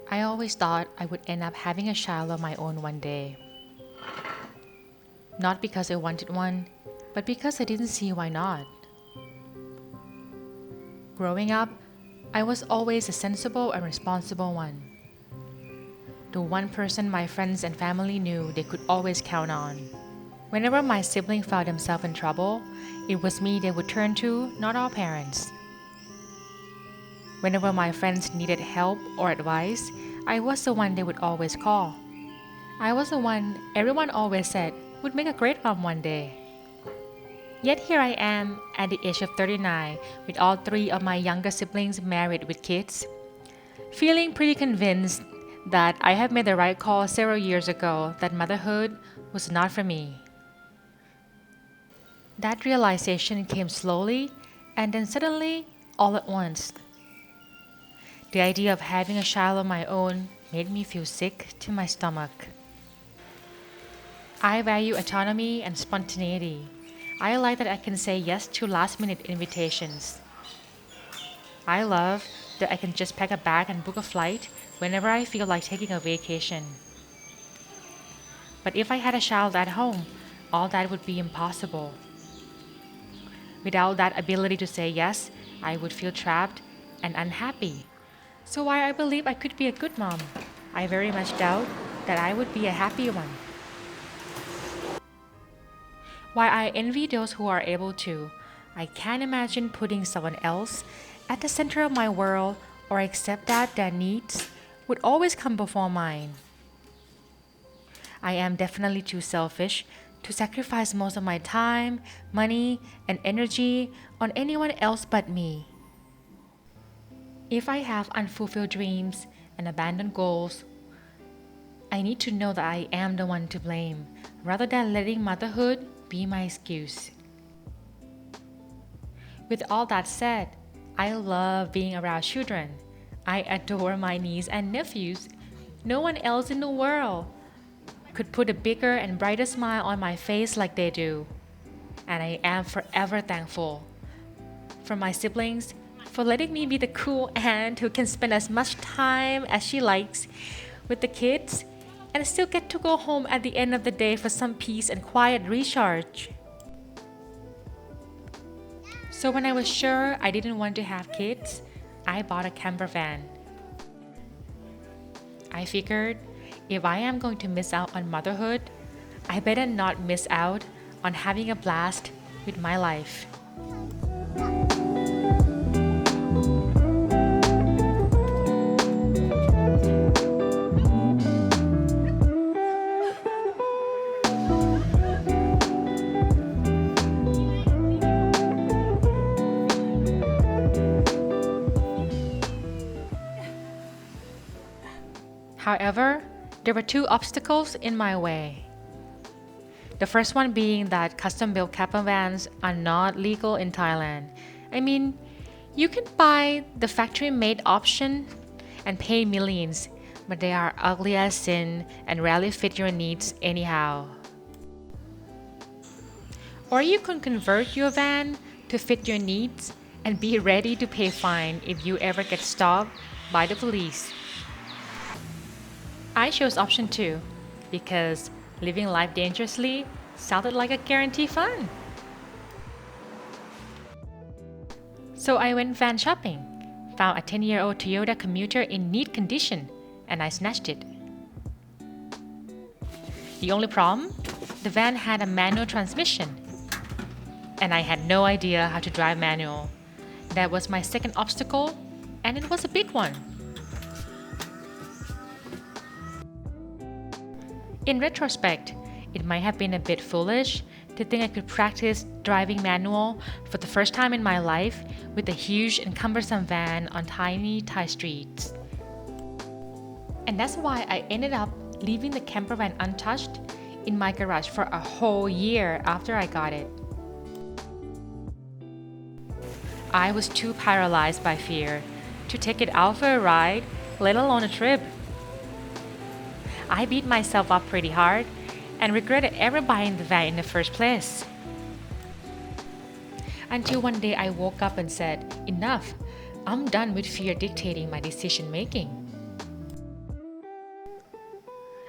I always thought I would end up having a child of my own one day. Not because I wanted one, but because I didn't see why not. Growing up, I was always a sensible and responsible one. The one person my friends and family knew they could always count on. Whenever my sibling found themselves in trouble, it was me they would turn to, not our parents. Whenever my friends needed help or advice, I was the one they would always call. I was the one everyone always said would make a great mom one day. Yet here I am at the age of 39 with all three of my younger siblings married with kids, feeling pretty convinced that I have made the right call several years ago that motherhood was not for me. That realization came slowly and then suddenly all at once. The idea of having a child of my own made me feel sick to my stomach. I value autonomy and spontaneity. I like that I can say yes to last-minute invitations. I love that I can just pack a bag and book a flight whenever I feel like taking a vacation. But if I had a child at home, all that would be impossible. Without that ability to say yes, I would feel trapped and unhappy. So while I believe I could be a good mom, I very much doubt that I would be a happy one. While I envy those who are able to, I can't imagine putting someone else at the center of my world or accept that their needs would always come before mine. I am definitely too selfish to sacrifice most of my time, money, and energy on anyone else but me. If I have unfulfilled dreams and abandoned goals, I need to know that I am the one to blame, rather than letting motherhood be my excuse. With all that said, I love being around children. I adore my niece and nephews. No one else in the world could put a bigger and brighter smile on my face like they do. And I am forever thankful for my siblings for letting me be the cool aunt who can spend as much time as she likes with the kids and still get to go home at the end of the day for some peace and quiet recharge. So when I was sure I didn't want to have kids, I bought a campervan. I figured if I am going to miss out on motherhood, I better not miss out on having a blast with my life. However, there were two obstacles in my way. The first one being that custom-built campervans are not legal in Thailand. I mean, you can buy the factory-made option and pay millions, but they are ugly as sin and rarely fit your needs anyhow. Or you can convert your van to fit your needs and be ready to pay fine if you ever get stopped by the police. I chose option 2 because living life dangerously sounded like a guarantee fun. So I went van shopping, found a 10-year-old Toyota Commuter in neat condition, and I snatched it. The only problem? The van had a manual transmission, and I had no idea how to drive manual. That was my second obstacle, and it was a big one. In retrospect, it might have been a bit foolish to think I could practice driving manual for the first time in my life with a huge and cumbersome van on tiny Thai streets. And that's why I ended up leaving the campervan untouched in my garage for a whole year after I got it. I was too paralyzed by fear to take it out for a ride, let alone a trip. I beat myself up pretty hard and regretted ever buying the van in the first place. Until one day I woke up and said, enough, I'm done with fear dictating my decision making.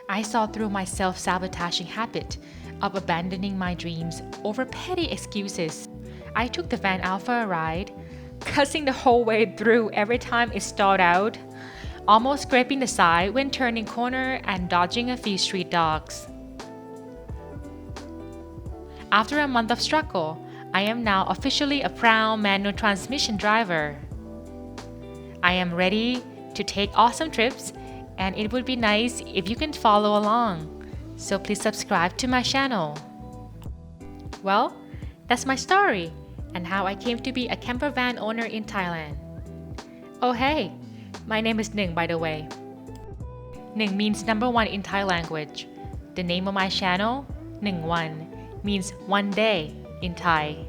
I saw through my self-sabotaging habit of abandoning my dreams over petty excuses. I took the van out for a ride, cussing the whole way through every time it stalled out, almost scraping the side when turning corner and dodging a few street dogs. After a month of struggle, I am now officially a proud manual transmission driver. I am ready to take awesome trips, and it would be nice if you can follow along. So please subscribe to my channel. Well, that's my story and how I came to be a campervan owner in Thailand. Oh hey, my name is Ning, by the way. Ning means number one in Thai language. The name of my channel, Ning One, means one day in Thai.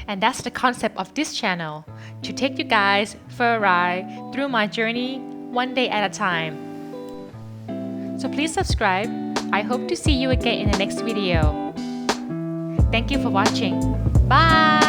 And that's the concept of this channel, to take you guys for a ride through my journey one day at a time. So please subscribe. I hope to see you again in the next video. Thank you for watching. Bye!